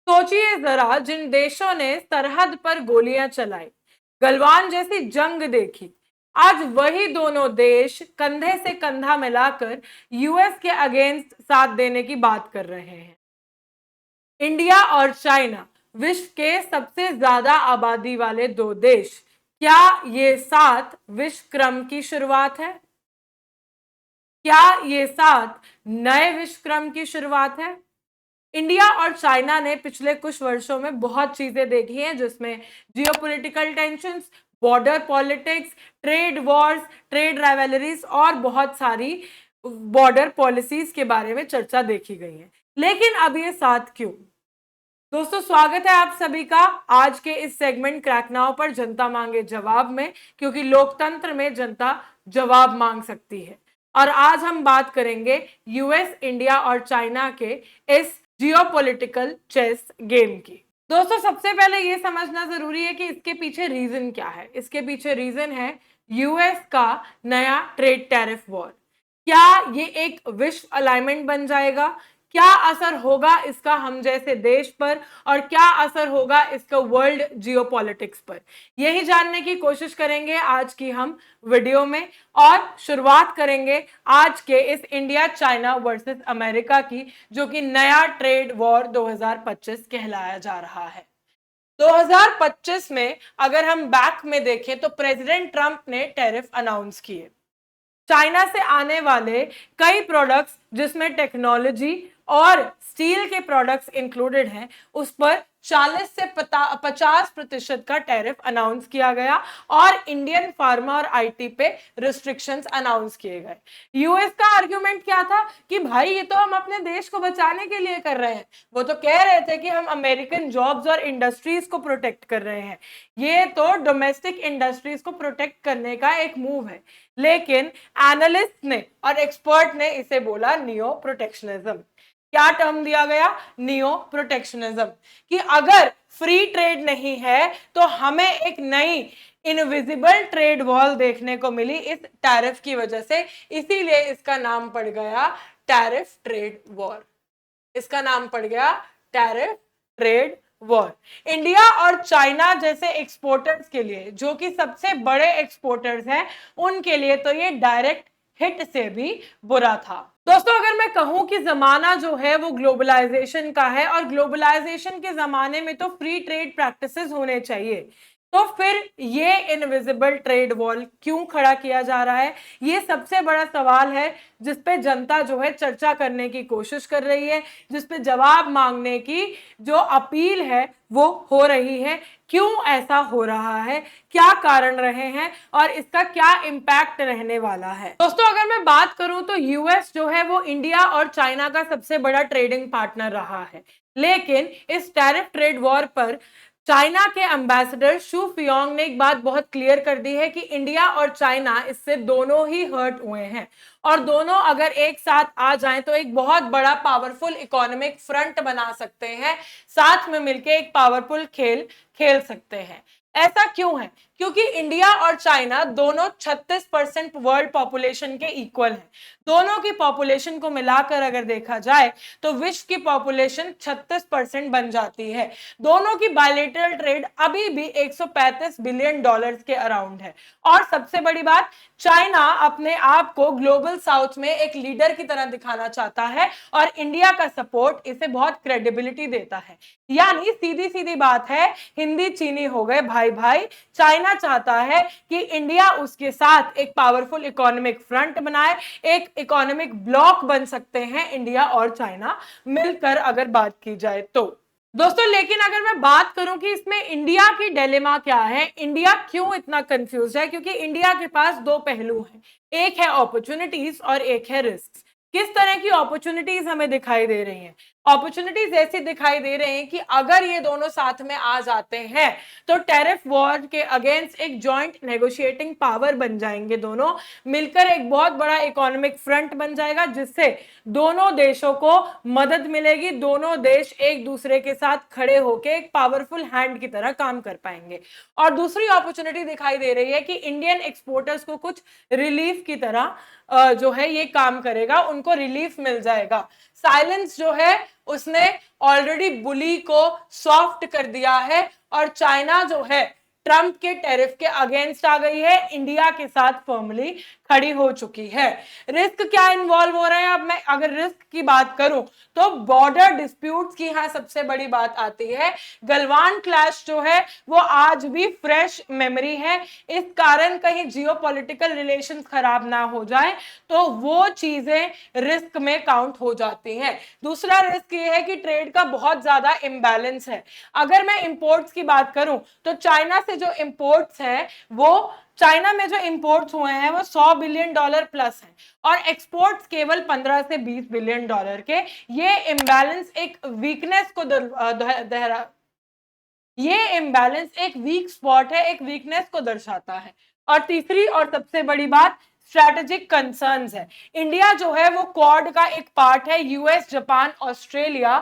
सोचिए जरा, जिन देशों ने सरहद पर गोलियां चलाई, गलवान जैसी जंग देखी, आज वही दोनों देश कंधे से कंधा मिलाकर यूएस के अगेंस्ट साथ देने की बात कर रहे हैं। इंडिया और चाइना, विश्व के सबसे ज्यादा आबादी वाले दो देश, क्या ये साथ विश्व क्रम की शुरुआत है? क्या ये साथ नए विश्व क्रम की शुरुआत है? इंडिया और चाइना ने पिछले कुछ वर्षों में बहुत चीजें देखी हैं, जिसमें geopolitical tensions, border politics, trade Wars, trade rivalries और बहुत सारी बॉर्डर पॉलिसीज के बारे में चर्चा देखी गई है। लेकिन अब ये साथ क्यों? दोस्तों, स्वागत है आप सभी का आज के इस सेगमेंट क्रैक नाउ पर जनता मांगे जवाब में, क्योंकि लोकतंत्र में जनता जवाब मांग सकती है। और आज हम बात करेंगे यूएस, इंडिया और चाइना के इस जियोपॉलिटिकल चेस गेम की। दोस्तों, सबसे पहले यह समझना जरूरी है कि इसके पीछे रीजन क्या है। इसके पीछे रीजन है यूएस का नया ट्रेड टैरिफ वॉर। क्या ये एक विश्व अलाइनमेंट बन जाएगा? क्या असर होगा इसका हम जैसे देश पर, और क्या असर होगा इसका वर्ल्ड जियोपॉलिटिक्स पर? यही जानने की कोशिश करेंगे आज की हम वीडियो में। और शुरुआत करेंगे आज के इस इंडिया चाइना वर्सेस अमेरिका की, जो कि नया ट्रेड वॉर 2025 कहलाया जा रहा है। 2025 में अगर हम बैक में देखें तो प्रेसिडेंट ट्रंप ने टैरिफ अनाउंस किए। चाइना से आने वाले कई प्रोडक्ट्स, जिसमें टेक्नोलॉजी और स्टील के प्रोडक्ट्स इंक्लूडेड हैं, उस पर 40 से 50% का टैरिफ अनाउंस किया गया और इंडियन फार्मा और आईटी पे रिस्ट्रिक्शंस अनाउंस किए गए। यूएस का आर्गुमेंट क्या था कि भाई ये तो हम अपने देश को बचाने के लिए कर रहे हैं। वो तो कह रहे थे कि हम अमेरिकन जॉब्स और इंडस्ट्रीज को प्रोटेक्ट कर रहे हैं, ये तो डोमेस्टिक इंडस्ट्रीज को प्रोटेक्ट करने का एक मूव है। लेकिन एनालिस्ट ने और एक्सपर्ट ने इसे बोला नियो प्रोटेक्शनिज्म। क्या टर्म दिया गया? Neo protectionism. कि अगर फ्री ट्रेड नहीं है तो हमें एक नई इनविजिबल ट्रेड वॉल देखने को मिली इस टैरिफ की वजह से। इसीलिए इसका नाम पड़ गया टैरिफ ट्रेड वॉर। इसका नाम पड़ गया टैरिफ ट्रेड वॉर। इंडिया और चाइना जैसे एक्सपोर्टर्स के लिए, जो कि सबसे बड़े एक्सपोर्टर्स हैं, उनके लिए तो ये डायरेक्ट हिट से भी बुरा था। दोस्तों, अगर मैं कहूं कि जमाना जो है वो ग्लोबलाइजेशन का है और ग्लोबलाइजेशन के जमाने में तो फ्री ट्रेड प्रैक्टिसेस होने चाहिए, तो फिर ये इनविजिबल ट्रेड वॉल क्यों खड़ा किया जा रहा है? ये सबसे बड़ा सवाल है जिस पे जनता जो है चर्चा करने की कोशिश कर रही है, जिस पे जवाब मांगने की जो अपील है वो हो रही है। क्यों ऐसा हो रहा है, क्या कारण रहे हैं और इसका क्या इंपैक्ट रहने वाला है? दोस्तों, अगर मैं बात करूं तो यूएस जो है वो इंडिया और चाइना का सबसे बड़ा ट्रेडिंग पार्टनर रहा है। लेकिन इस टैरिफ ट्रेड वॉर पर चाइना के एम्बेसडर शू फियोंग ने एक बात बहुत क्लियर कर दी है कि इंडिया और चाइना इससे दोनों ही हर्ट हुए हैं, और दोनों अगर एक साथ आ जाएं तो एक बहुत बड़ा पावरफुल इकोनॉमिक फ्रंट बना सकते हैं, साथ में मिलकर एक पावरफुल खेल खेल सकते हैं। ऐसा क्यों है? क्योंकि इंडिया और चाइना दोनों 36% वर्ल्ड पॉपुलेशन के इक्वल हैं। दोनों की पॉपुलेशन को मिलाकर अगर देखा जाए तो विश्व की पॉपुलेशन 36% बन जाती है। दोनों की बायलैटरल ट्रेड अभी भी 135 बिलियन डॉलर्स के अराउंड है। और सबसे बड़ी बात, चाइना अपने आप को ग्लोबल साउथ में एक लीडर की तरह दिखाना चाहता है और इंडिया का सपोर्ट इसे बहुत क्रेडिबिलिटी देता है। यानी सीधी सीधी बात है, हिंदी चीनी हो गए भाई भाई। चाइना चाहता है कि इंडिया उसके साथ एक पावरफुल इकोनॉमिक फ्रंट बनाए, एक इकोनॉमिक ब्लॉक बन सकते हैं इंडिया और चाइना मिलकर, अगर बात की जाए तो। दोस्तों, लेकिन अगर मैं बात करूं कि इसमें इंडिया की डिलेमा क्या है, इंडिया क्यों इतना कंफ्यूज है, क्योंकि इंडिया के पास दो पहलू हैं, एक है अपॉर्चुनिटीज और एक है रिस्क। किस तरह की अपॉर्चुनिटीज हमें दिखाई दे रही हैं? अपॉर्चुनिटीज ऐसी दिखाई दे रही हैं कि अगर ये दोनों साथ में आ जाते हैं तो टैरिफ वॉर के अगेंस्ट एक जॉइंट नेगोशिएटिंग पावर बन जाएंगे, दोनों मिलकर एक बहुत बड़ा इकोनॉमिक फ्रंट बन जाएगा, जिससे दोनों देशों को मदद मिलेगी। दोनों देश एक दूसरे के साथ खड़े होकर एक पावरफुल हैंड की तरह काम कर पाएंगे। और दूसरी अपॉर्चुनिटी दिखाई दे रही है कि इंडियन एक्सपोर्टर्स को कुछ रिलीफ की तरह जो है ये काम करेगा, उनको रिलीफ मिल जाएगा। साइलेंस जो है उसने ऑलरेडी बुली को सॉफ्ट कर दिया है और चाइना जो है ट्रंप के टैरिफ के अगेंस्ट आ गई है, इंडिया के साथ फर्मली खड़ी हो चुकी है। रिस्क क्या इन्वॉल्व हो रहे हैं? अब मैं अगर रिस्क की बात करूं तो बॉर्डर डिस्प्यूट्स की यहां सबसे बड़ी बात आती है। गलवान क्लैश जो है वो आज भी फ्रेश मेमोरी है, इस कारण कहीं जियोपॉलिटिकल रिलेशंस खराब ना हो जाए तो वो चीजें रिस्क में काउंट हो जाती हैं। दूसरा रिस्क ये है कि ट्रेड का बहुत ज्यादा इंबैलेंस है। अगर मैं इंपोर्ट्स की बात करूं तो चाइना से जो इंपोर्ट्स हैं वो चाइना में जो इंपोर्ट्स हुए हैं वो $100 बिलियन प्लस है और एक्सपोर्ट्स केवल 15 से 20 बिलियन डॉलर के। ये इंबैलेंस एक वीकनेस को ये इंबैलेंस एक वीक स्पॉट है, एक वीकनेस को दर्शाता है। और तीसरी और सबसे बड़ी बात स्ट्रैटेजिक कंसर्न्स है। इंडिया जो है वो क्वाड का एक पार्ट है, यूएस, जापान, ऑस्ट्रेलिया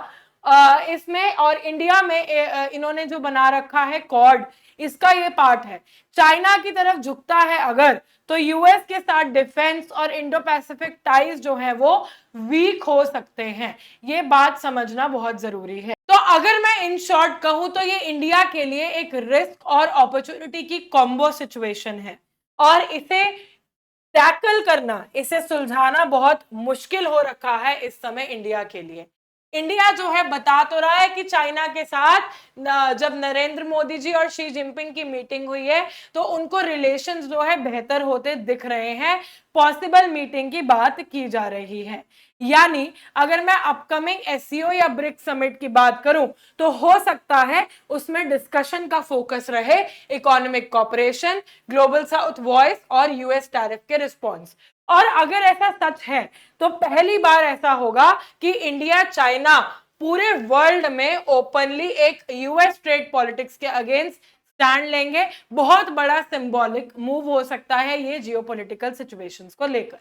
इसमें, और इंडिया में इन्होंने जो बना रखा है क्वाड, इसका ये पार्ट है। चाइना की तरफ झुकता है अगर तो यूएस के साथ डिफेंस और इंडो पैसिफिक टाइज जो है वो वीक हो सकते हैं। ये बात समझना बहुत जरूरी है। तो अगर मैं इन शॉर्ट कहूं तो ये इंडिया के लिए एक रिस्क और अपॉर्चुनिटी की कॉम्बो सिचुएशन है और इसे टैकल करना, इसे सुलझाना बहुत मुश्किल हो रखा है इस समय इंडिया के लिए। इंडिया जो है बता तो रहा है कि चाइना के साथ जब नरेंद्र मोदी जी और शी जिनपिंग की मीटिंग हुई है तो उनको रिलेशंस जो है बेहतर होते दिख रहे हैं, पॉसिबल मीटिंग की बात की जा रही है। यानी अगर मैं अपकमिंग एससीओ या ब्रिक्स समिट की बात करूं तो हो सकता है उसमें डिस्कशन का फोकस रहे economic cooperation, global south voice और यूएस टैरिफ के रिस्पॉन्स। और अगर ऐसा सच है तो पहली बार ऐसा होगा कि इंडिया चाइना पूरे वर्ल्ड में ओपनली एक यूएस ट्रेड पॉलिटिक्स के अगेंस्ट स्टैंड लेंगे। बहुत बड़ा सिंबॉलिक मूव हो सकता है ये जियोपॉलिटिकल सिचुएशंस को लेकर।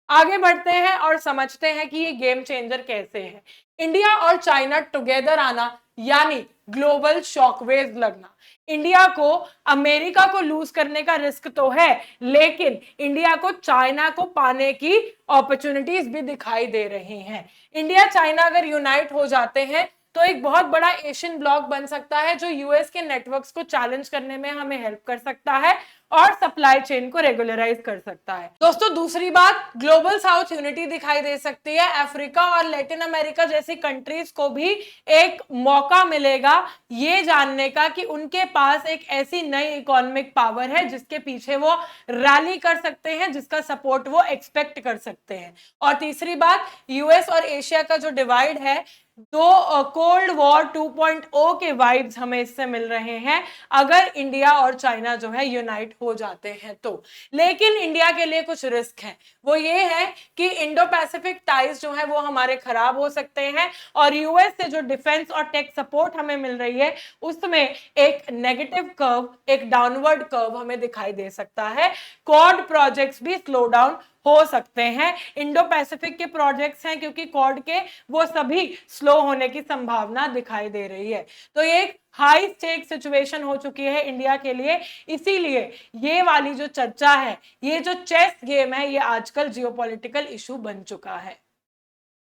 आगे बढ़ते हैं और समझते हैं कि ये गेम चेंजर कैसे है। इंडिया और चाइना टुगेदर आना यानी ग्लोबल शॉकवेव लगना। इंडिया को अमेरिका को लूज करने का रिस्क तो है, लेकिन इंडिया को चाइना को पाने की अपॉर्चुनिटीज भी दिखाई दे रही हैं। इंडिया चाइना अगर यूनाइट हो जाते हैं तो एक बहुत बड़ा एशियन ब्लॉक बन सकता है जो यूएस के नेटवर्क्स को चैलेंज करने में हमें हेल्प कर सकता है और सप्लाई चेन को रेगुलराइज कर सकता है। दोस्तों दूसरी बात, ग्लोबल साउथ यूनिटी दिखाई दे सकती है। अफ्रीका और लैटिन अमेरिका जैसी कंट्रीज को भी एक मौका मिलेगा ये जानने का कि उनके पास एक ऐसी नई इकोनॉमिक पावर है जिसके पीछे वो रैली कर सकते हैं, जिसका सपोर्ट वो एक्सपेक्ट कर सकते हैं। और तीसरी बात, यूएस और एशिया का जो डिवाइड है, दो कोल्ड वॉर 2.0 के वाइब्स हमें इससे मिल रहे हैं अगर इंडिया और चाइना जो है यूनाइट हो जाते हैं तो। लेकिन इंडिया के लिए कुछ रिस्क है, वो ये है कि इंडो पैसिफिक टाइज जो है वो हमारे खराब हो सकते हैं और यूएस से जो डिफेंस और टेक सपोर्ट हमें मिल रही है उसमें एक नेगेटिव कर्व, एक डाउनवर्ड कर्व हमें दिखाई दे सकता है। क्वाड प्रोजेक्ट्स भी स्लो डाउन हो सकते हैं। इंडो पैसिफिक के प्रोजेक्ट्स हैं क्योंकि क्वाड के, वो सभी स्लो होने की संभावना दिखाई दे रही है। तो ये एक हाई स्टेक सिचुएशन हो चुकी है इंडिया के लिए। इसीलिए ये वाली जो चर्चा है, ये जो चेस गेम है, ये आजकल जियोपॉलिटिकल इशू बन चुका है।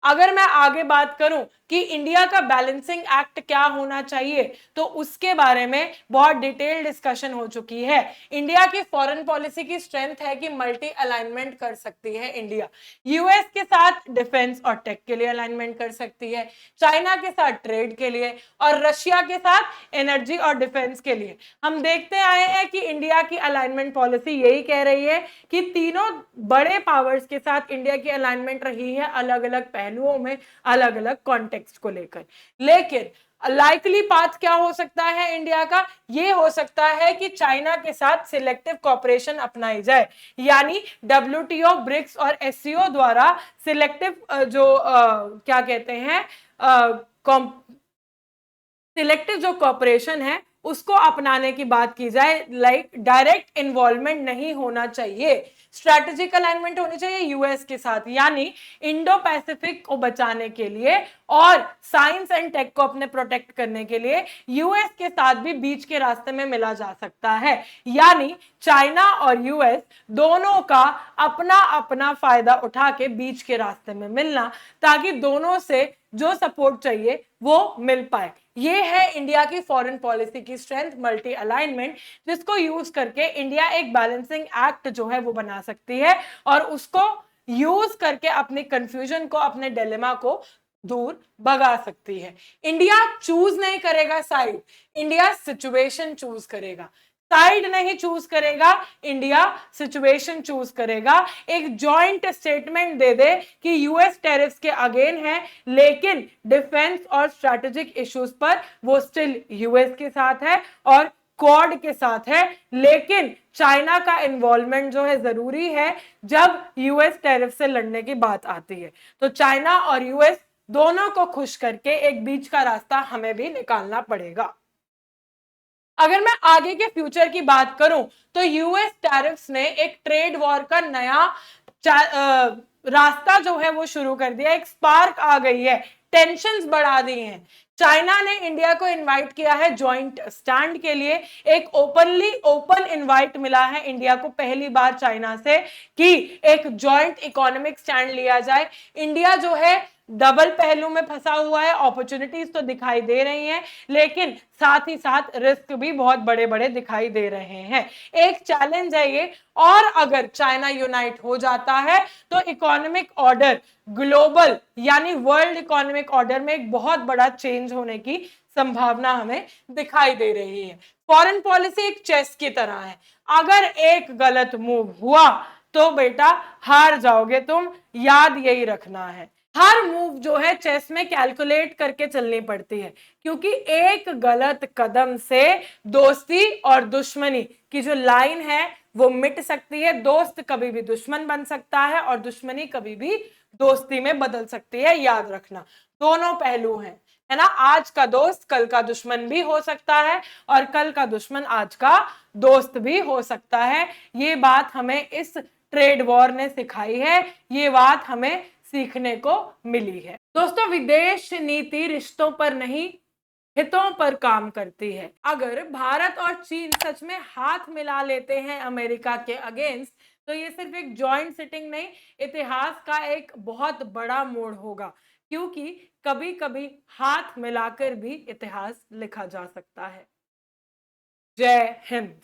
अगर मैं आगे बात करूं कि इंडिया का बैलेंसिंग एक्ट क्या होना चाहिए तो उसके बारे में बहुत डिटेल डिस्कशन हो चुकी है। इंडिया की फॉरेन पॉलिसी की स्ट्रेंथ है कि मल्टी अलाइनमेंट कर सकती है इंडिया। यूएस के साथ डिफेंस और टेक के लिए अलाइनमेंट कर सकती है, चाइना के साथ ट्रेड के लिए और रशिया के साथ एनर्जी और डिफेंस के लिए। हम देखते आए हैं कि इंडिया की अलाइनमेंट पॉलिसी यही कह रही है कि तीनों बड़े पावर्स के साथ इंडिया की अलाइनमेंट रही है, अलग अलग पहलुओं में, अलग अलग कॉन्टेक्स्ट को लेकर। लेकिन लाइकली पाथ क्या हो सकता है इंडिया का? ये हो सकता है कि चाइना के साथ सिलेक्टिव कॉपरेशन अपनाई जाए, यानी डब्ल्यूटीओ, ब्रिक्स और एससीओ द्वारा सिलेक्टिव क्या कहते हैं, सिलेक्टिव जो कॉपरेशन है उसको अपनाने की बात की जाए। लाइक डायरेक्ट इन्वॉल्वमेंट नहीं होना चाहिए, स्ट्रैटेजिक अलाइनमेंट होनी चाहिए यूएस के साथ, यानी इंडो पैसिफिक को बचाने के लिए और साइंस एंड टेक को अपने प्रोटेक्ट करने के लिए यूएस के साथ भी बीच के रास्ते में मिला जा सकता है। यानी चाइना और यूएस दोनों का अपना अपना फायदा उठा के बीच के रास्ते में मिलना, ताकि दोनों से जो सपोर्ट चाहिए वो मिल पाए। ये है इंडिया की फॉरेन पॉलिसी की स्ट्रेंथ, मल्टी अलाइनमेंट, जिसको यूज करके इंडिया एक बैलेंसिंग एक्ट जो है वो बना सकती है और उसको यूज करके अपने कंफ्यूजन को, अपने डिलेमा को दूर भगा सकती है। इंडिया चूज नहीं करेगा साइड, इंडिया सिचुएशन चूज करेगा। साइड नहीं चूज करेगा, इंडिया सिचुएशन चूज करेगा। एक जॉइंट स्टेटमेंट दे दे कि यूएस टेरिफ्स के अगेन है, लेकिन डिफेंस और स्ट्रैटेजिक इश्यूज पर वो स्टिल यूएस के साथ है और क्वाड के साथ है, लेकिन चाइना का इन्वॉल्वमेंट जो है जरूरी है जब यूएस टेरिफ से लड़ने की बात आती है। तो चाइना और यूएस दोनों को खुश करके एक बीच का रास्ता हमें भी निकालना पड़ेगा। अगर मैं आगे के फ्यूचर की बात करूं तो यूएस टैरिफ्स ने एक ट्रेड वॉर का नया रास्ता जो है वो शुरू कर दिया। एक स्पार्क आ गई है, टेंशन्स बढ़ा दी हैं। चाइना ने इंडिया को इनवाइट किया है जॉइंट स्टैंड के लिए। एक ओपन इनवाइट मिला है इंडिया को पहली बार चाइना से कि एक जॉइंट इकोनॉमिक स्टैंड लिया जाए। इंडिया जो है डबल पहलू में फंसा हुआ है, अपॉर्चुनिटीज तो दिखाई दे रही हैं, लेकिन साथ ही साथ रिस्क भी बहुत बड़े बड़े दिखाई दे रहे हैं। एक चैलेंज है ये, और अगर चाइना यूनाइट हो जाता है तो इकोनॉमिक ऑर्डर, ग्लोबल यानी वर्ल्ड इकोनॉमिक ऑर्डर में एक बहुत बड़ा चेंज होने की संभावना हमें दिखाई दे रही है। फॉरेन पॉलिसी एक चेस की तरह है, अगर एक गलत मूव हुआ तो बेटा हार जाओगे तुम, याद यही रखना है। हर मूव जो है चेस में कैलकुलेट करके चलनी पड़ती है, क्योंकि एक गलत कदम से दोस्ती और दुश्मनी की जो लाइन है वो मिट सकती है। दोस्त कभी भी दुश्मन बन सकता है और दुश्मनी कभी भी दोस्ती में बदल सकती है, याद रखना। दोनों पहलू हैं, है ना। आज का दोस्त कल का दुश्मन भी हो सकता है और कल का दुश्मन आज का दोस्त भी हो सकता है। ये बात हमें इस ट्रेड वॉर ने सिखाई है, ये बात हमें सीखने को मिली है। दोस्तों, विदेश नीति रिश्तों पर नहीं, हितों पर काम करती है। अगर भारत और चीन सच में हाथ मिला लेते हैं अमेरिका के अगेंस्ट, तो ये सिर्फ एक जॉइंट सिटिंग नहीं, इतिहास का एक बहुत बड़ा मोड़ होगा, क्योंकि कभी कभी हाथ मिलाकर भी इतिहास लिखा जा सकता है। जय हिंद।